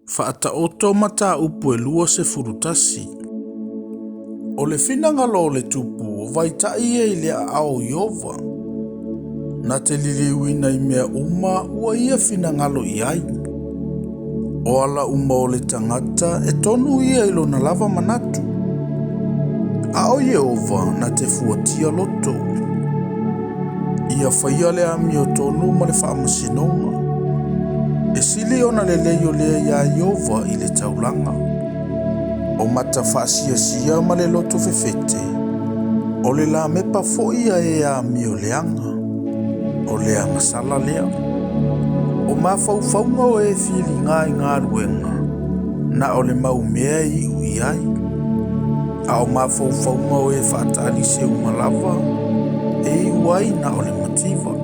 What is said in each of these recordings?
Whaataoto mata upu e lua se furutasi. O le finangalo o le tupu o vaitai e le ao Iova. Na te liliwina I mea uma ua ia finangalo I ai. O ala uma o le tangata e tonu ia ilo na lava manatu. Ao Iova na te fuatia loto. Ia whaia le ami o tonu ma le whaamasinonga. E sili ona le leio lea ia Iova I le taulanga. O mata whasia ma le loto fefete. O le la mepa foia e a mi o leanga. O leanga sala lea. O mawhauwhaunga o e fili ngai ngā ruenga. Na o le maumea I ui ai. A o mawhauwhaunga o e whaatali se umalava. E uai na o le mativa.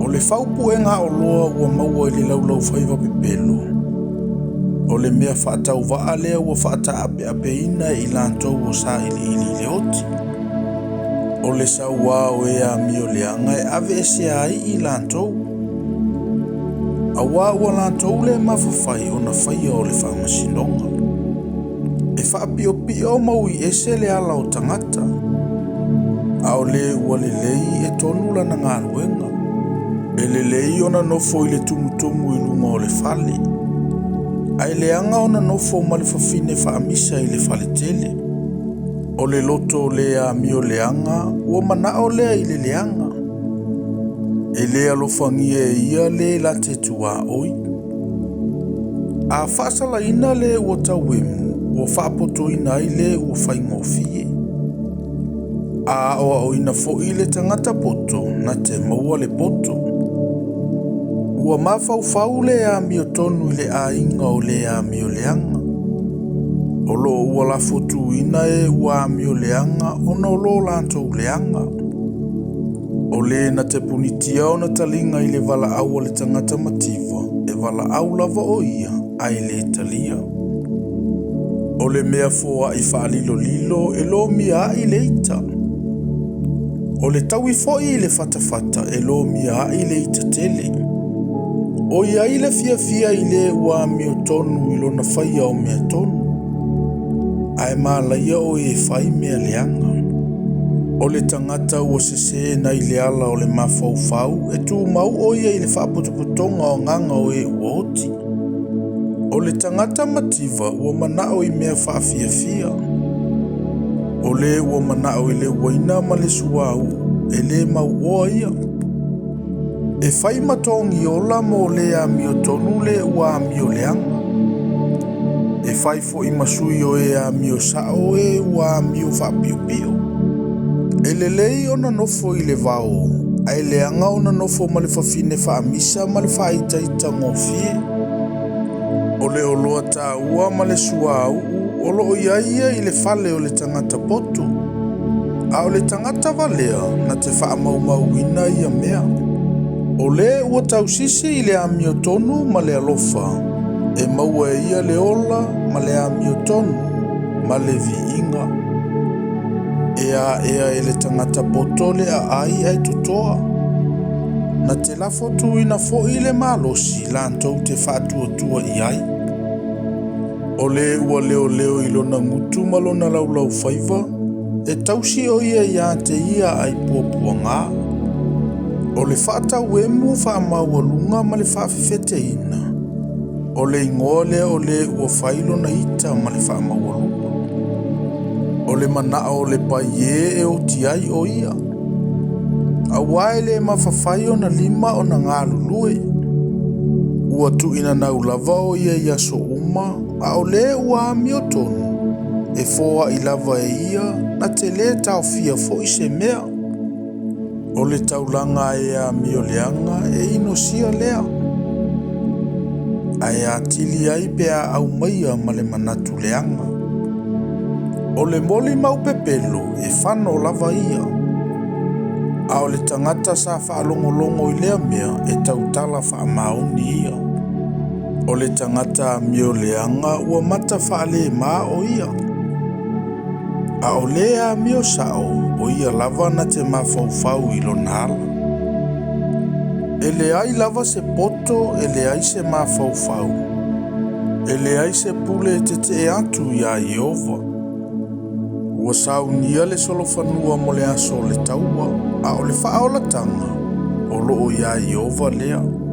O le whaupuenga o loa ua maua I le laulau whaiva pepelo. O le mea whaatau waa lea ua whaata ape ina I lantou o sa ili le oti. O le saua o e a mi o leanga e ave ese ai I lantou. A wā ua lantou le mawhawhai o na whaia o le whaamasinonga. E whaapio mau I ese le ala o tangata. A o le ua le lei e tonu lana ngā ruenga. E le lei ona nofo I le tumutumu I lunga o le whale. Ai leanga ona nofo ma le whawhine whaamisa I le whale tele. O le loto lea mi o leanga, ua manao lea I le leanga. E lea lofangia e ia le la te tua oi. A whaasala ina le ua tauemu, ua whaapoto ina I le ua whaingofie. A oa o ina fo I le tangata poto, na te maua le poto. Ua mawhauwhau le a mi o tonu I le a inga o le a mi o leanga. O lo ua la fotu ina e ua a mi o leanga, ona o lo lantou leanga. O le na te punitia o na talinga I le vala au le tangata mativa, e vala au lava o ia, ai le talia. O le mea foa I whaalilo lilo, e lo mia I le ita. O le taui foi I le fatafata, e lo mia I le ita tele. O ia I le fia I le ua mi o tonu I lo na whaia o mea tonu. Ai malaia o e whai mea leanga. O le tangata ua sese na I le ala o le mawhauwhau, e tu mau o ia I le whaapotopotonga o nganga o e ua oti. O le tangata mativa ua manao I mea whaafia. O le ua manao I le waina ma le suau, e le mau oa ia. E whai matongi ola mo le a mi o tonu le ua a mi o leanga. E whai fo I masui o e a mi o sao e ua a mi o whaapiupio. E le lei ona nofo I le vao, ai leanga ona nofo ma le whawhine whaamisa ma le whaitaita ngofie. O le oloa tā ua ma le suau, o lo iaia I le whale o le tangata poto. A o le tangata valea na te whaamaumauina ia mea. O le ua tausisi I le ami o tonu ma le alofa, e maua e ia le ola ma le ami o tonu ma le viinga. Ea e le tangata poto le a ai tutoa. Na te lafo tu ina fo I le malosi lantou te whaatua I ai. O le ua leo I lona ngutu ma lona laulau whaiva, e tausi o ia te ia ai puapua ngā. O le whaatau e mu whaamau alunga ma le whaafefete ina. O le ingoa lea o le ua whailo na ita ma le whaamau alunga. O le mana o le paie e o tiai o ia. A wae le mawhawhai o na lima o na ngā lulue. Ua tu ina nau lava o ia so uma, a o le ua ami o tonu. E foa I lava e ia, na te le tau fia fo I se mea. O le taulanga e a mi o leanga e ino sia lea. Ai a tili ai pea au maia ma le manatu leanga. O le moli mau pepelo e whano lava ia. A o le tangata sa whaalongolongo I lea mea e tautala whaamaoni ia. O le tangata mi o leanga ua mata whaale maa o ia. A o lea mi o sao o ia lava na te mawhauwhau I lo nala. E le ai lava se poto e le ai se mawhauwhau. E leai se pule te te atu ia Iova. Ua saunia le solofanua mo le aso le taua a o le whaolatanga o loo ia Iova lea.